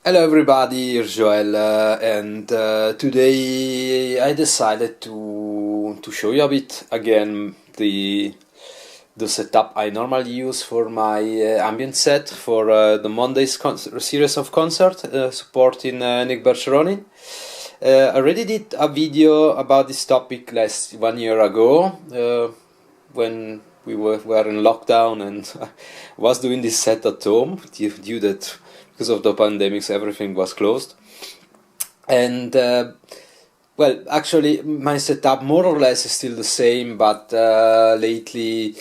Hello everybody, here's Joel, and today I decided to show you a bit again the setup I normally use for my ambient set for the Mondays series of concert supporting Nick Bergeronin. I already did a video about this topic 1 year ago when we were in lockdown and was doing this set at home due that because of the pandemics everything was closed. And well, actually my setup more or less is still the same, but lately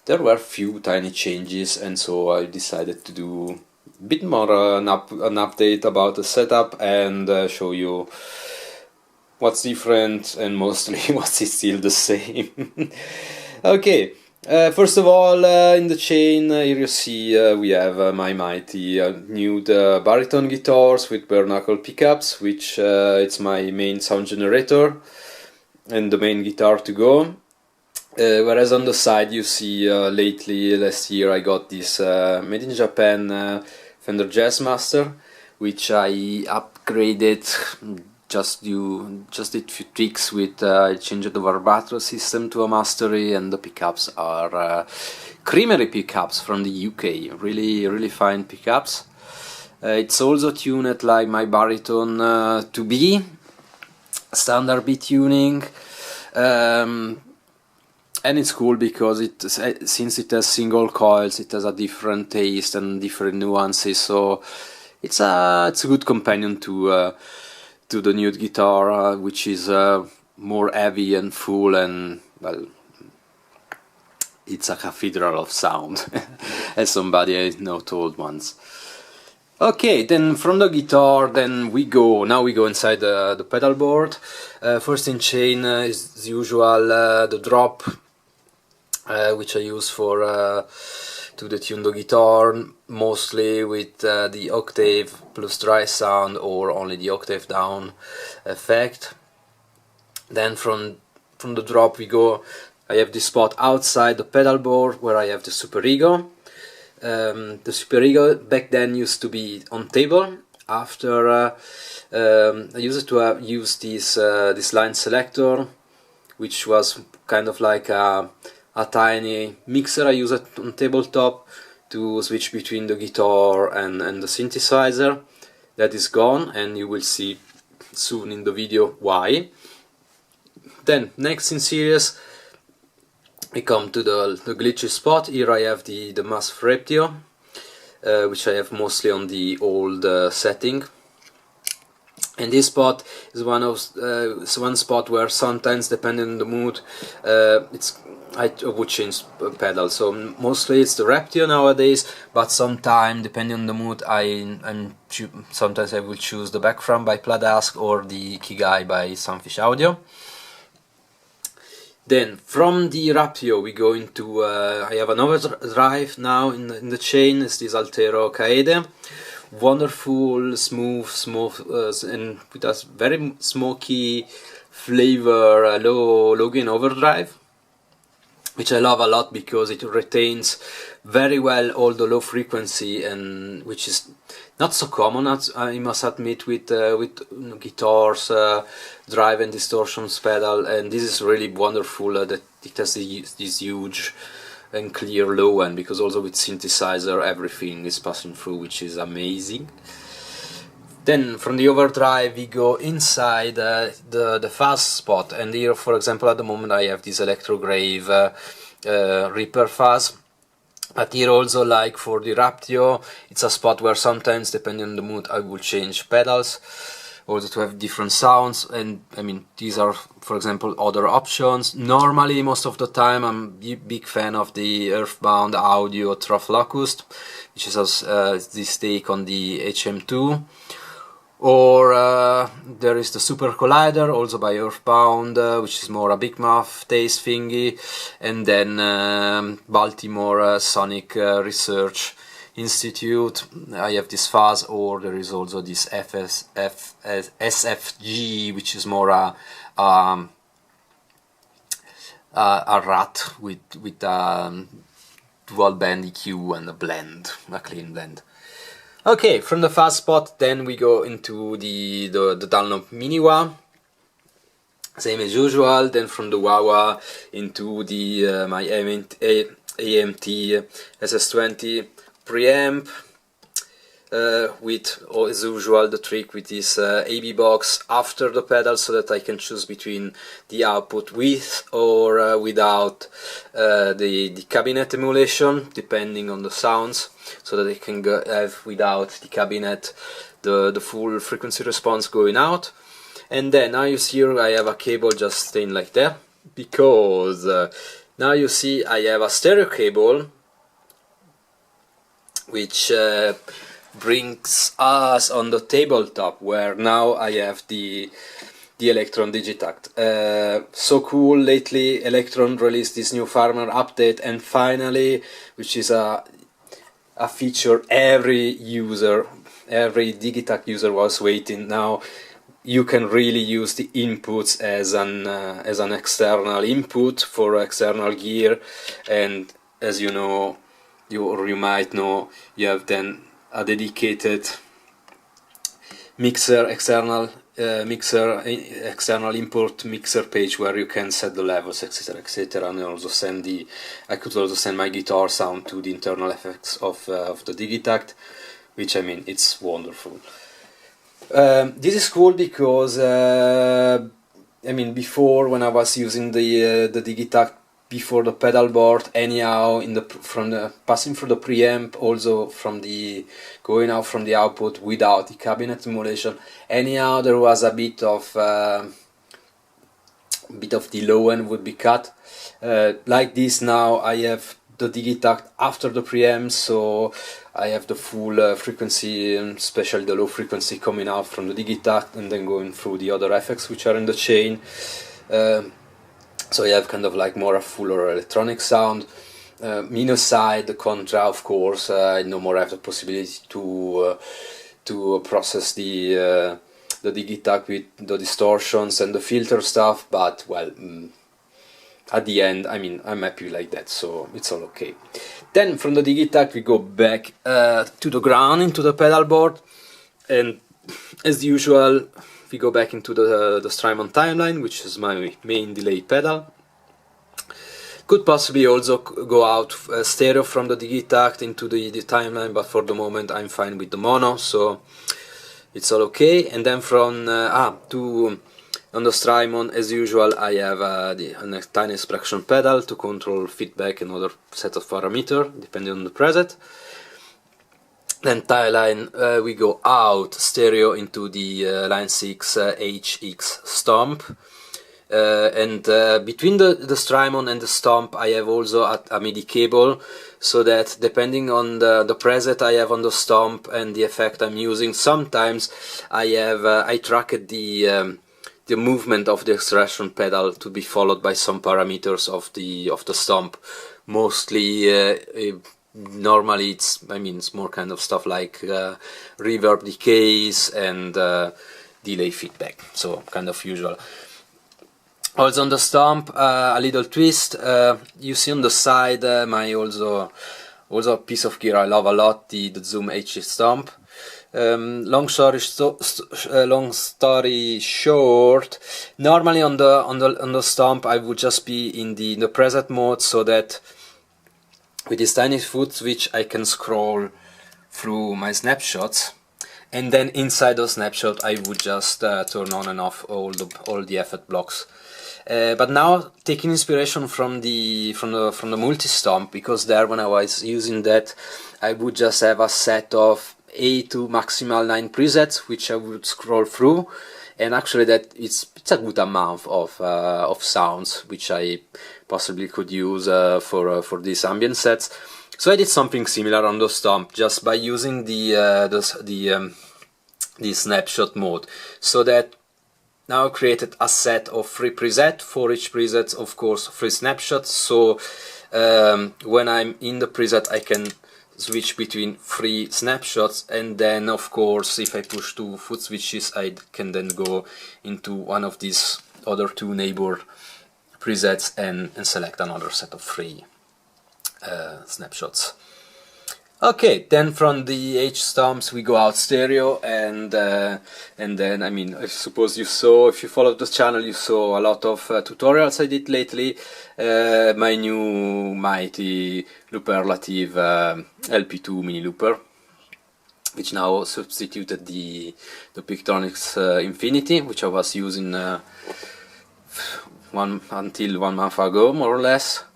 there were a few tiny changes, and so I decided to do a bit more an update about the setup and show you what's different and mostly what's still the same. Okay. First of all, in the chain, here you see we have my mighty Nude Baritone guitars with bare knuckle pickups, which it's my main sound generator and the main guitar to go. Whereas on the side you see last year I got this made in Japan Fender Jazzmaster, which I upgraded. Just did few tricks with I changed the vibrato system to a mastery, and the pickups are creamery pickups from the UK, really fine pickups. It's also tuned like my Baritone to B, standard B tuning, and it's cool because since it has single coils, it has a different taste and different nuances, so it's a good companion to the Nude guitar, which is more heavy and full, and well, it's a cathedral of sound, as somebody I know told once. Okay, then from the guitar, now we go inside the pedal board. First in chain is usual the Drop, which I use for to detune the guitar, mostly with the octave plus dry sound or only the octave down effect. Then from the Drop we go, I have this spot outside the pedal board where I have the Superego. The Superego back then used to be on table. After I used to use this line selector, which was kind of like a tiny mixer. I use it on tabletop to switch between the guitar and the synthesizer. That is gone, and you will see soon in the video why. Then next in series we come to the glitchy spot. Here I have the MASF Raptio, which I have mostly on the old setting. And this spot is one spot where sometimes, depending on the mood, I would change pedal. So mostly it's the Raptio nowadays, but sometimes, depending on the mood, sometimes I will choose the Backfram by Pladask or the Kigai by Sunfish Audio. Then from the Raptio we go into I have an overdrive now in the chain. It's this Altero Kaede. Wonderful, smooth, and with a very smoky flavor, low gain overdrive, which I love a lot because it retains very well all the low frequency, and which is not so common, I must admit, with guitars, drive and distortions pedal. And this is really wonderful that it has this huge and clear low end, because also with synthesizer everything is passing through, which is amazing. Then from the overdrive we go inside the fuzz spot, and here, for example, at the moment I have this Electrograve Ripper fuzz. But here also, like for the Raptio, it's a spot where sometimes, depending on the mood, I will change pedals, also to have different sounds. And I mean, these are, for example, other options. Normally, most of the time, I'm a big fan of the Earthbound Audio Trough Locust, which is this take on the HM2. Or there is the Super Collider, also by Earthbound, which is more a big mouth taste thingy. And then Baltimore Sonic Research Institute, I have this fuzz. Or there is also this SFG, which is more a rat with dual band EQ and a clean blend. Okay, from the fuzz spot, then we go into the Dunlop Mini Wah, same as usual. Then from the wah into the my AMT SS20 preamp, with, as usual, the trick with this AB box after the pedal, so that I can choose between the output with or without the cabinet emulation, depending on the sounds, so that I can have without the cabinet the full frequency response going out. And then now you see here I have a cable just staying like that, because now you see I have a stereo cable, which brings us on the tabletop, where now I have the Elektron Digitakt. So cool, lately Elektron released this new firmware update, and finally, which is a feature every Digitakt user was waiting. Now you can really use the inputs as an external input for external gear, and as you know, you might know, you have then a dedicated mixer, external input mixer page, where you can set the levels, etc, etc, and also I could also send my guitar sound to the internal effects of the Digitakt, which, I mean, it's wonderful. This is cool because I mean, before, when I was using the Digitakt before the pedal board, anyhow, passing through the preamp, also going out from the output without the cabinet emulation, anyhow, there was a bit of the low end would be cut. Like this, now I have the Digitakt after the preamp, so I have the full frequency, especially the low frequency, coming out from the Digitakt and then going through the other effects which are in the chain. So you have kind of like more a fuller electronic sound. Minus side, the contra, of course, I no more have the possibility to process the Digitakt with the distortions and the filter stuff, but well, at the end, I mean, I'm happy like that, so it's all okay. Then from the Digitakt we go back to the ground, into the pedal board, and as usual we go back into the Strymon Timeline, which is my main delay pedal. Could possibly also go out stereo from the Digitakt into the Timeline, but for the moment I'm fine with the mono, so it's all okay. And then from on the Strymon, as usual, I have a tiny expression pedal to control feedback and other set of parameters depending on the preset. Then Timeline, we go out stereo into the Line6 HX Stomp, and between the Strymon and the Stomp I have also a MIDI cable, so that depending on the preset I have on the Stomp and the effect I'm using, sometimes I tracked the movement of the expression pedal to be followed by some parameters of the Stomp. Mostly normally it's more kind of stuff like reverb decays and delay feedback, so kind of usual. Also on the Stomp, a little twist. You see on the side my also a piece of gear I love a lot, the Zoom HX Stomp. Long story short, normally on the Stomp I would just be in the preset mode, so that with this tiny foot switch I can scroll through my snapshots, and then inside the snapshot I would just turn on and off all the effect blocks. But now taking inspiration from the multi-Stomp, because there, when I was using that, I would just have a set of 8 to maximal 9 presets which I would scroll through, and actually that it's a good amount of sounds which I possibly could use for these ambient sets. So I did something similar on the Stomp, just by using the snapshot mode, so that now I created a set of 3 presets. For each preset, of course, 3 snapshots, so when I'm in the preset I can switch between 3 snapshots, and then of course if I push 2 foot switches I can then go into one of these other 2 neighbor presets and select another set of 3 snapshots. Okay, then from the HX Stomps we go out stereo, and then, I mean, I suppose you saw, if you followed the channel, you saw a lot of tutorials I did lately. My new mighty Looperlative LP2 mini looper, which now substituted the Pictronics Infinity, which I was using until 1 month ago, more or less.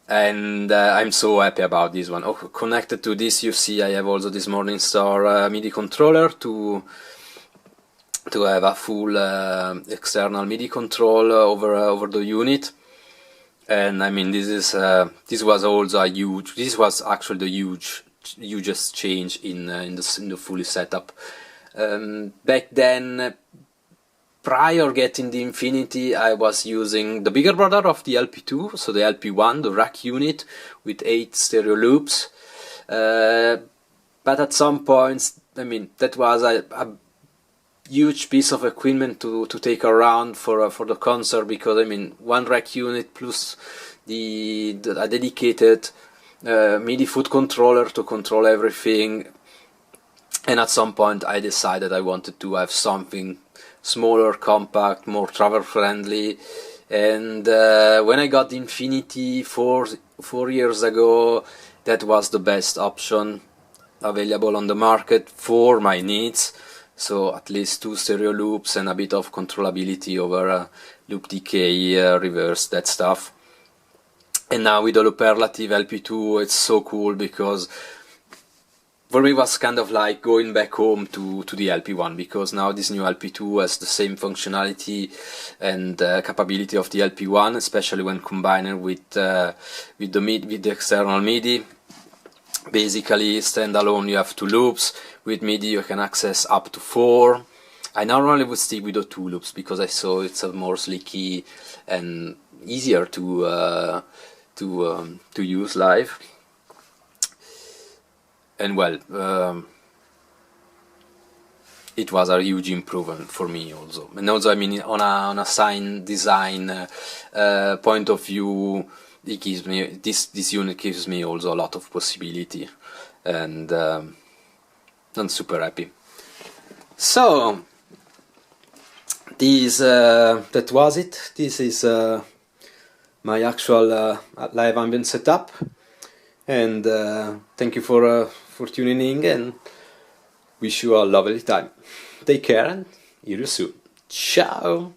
And I'm so happy about this one. Oh, connected to this, you see I have also this MorningStar MIDI controller to have a full external MIDI control over the unit. And I mean, this was also a huge. This was actually the hugest change in the fully setup. Back then, prior getting the Infinity, I was using the bigger brother of the LP2, so the LP1, the rack unit with 8 stereo loops. But at some points, I mean, that was a huge piece of equipment to take around for the concert, because I mean, one rack unit plus a dedicated MIDI foot controller to control everything. And at some point, I decided I wanted to have something smaller, compact, more travel friendly. And when I got the Infinity 4 years ago, that was the best option available on the market for my needs. So at least 2 stereo loops and a bit of controllability over loop decay, reverse, that stuff. And now with the Looperlative LP2, it's so cool, because for me it was kind of like going back home to the LP1, because now this new LP2 has the same functionality and capability of the LP1, especially when combined with the external MIDI. Basically, standalone you have 2 loops. With MIDI you can access up to 4. I normally would stick with the 2 loops because I saw it's a more slicky and easier to use live. And well, it was a huge improvement for me also. And also, I mean, on a sound design point of view, it gives me this unit gives me also a lot of possibility, and I'm super happy. So this that was it. This is my actual live ambient setup, and thank you for tuning in, and wish you a lovely time. Take care and hear you soon. Ciao!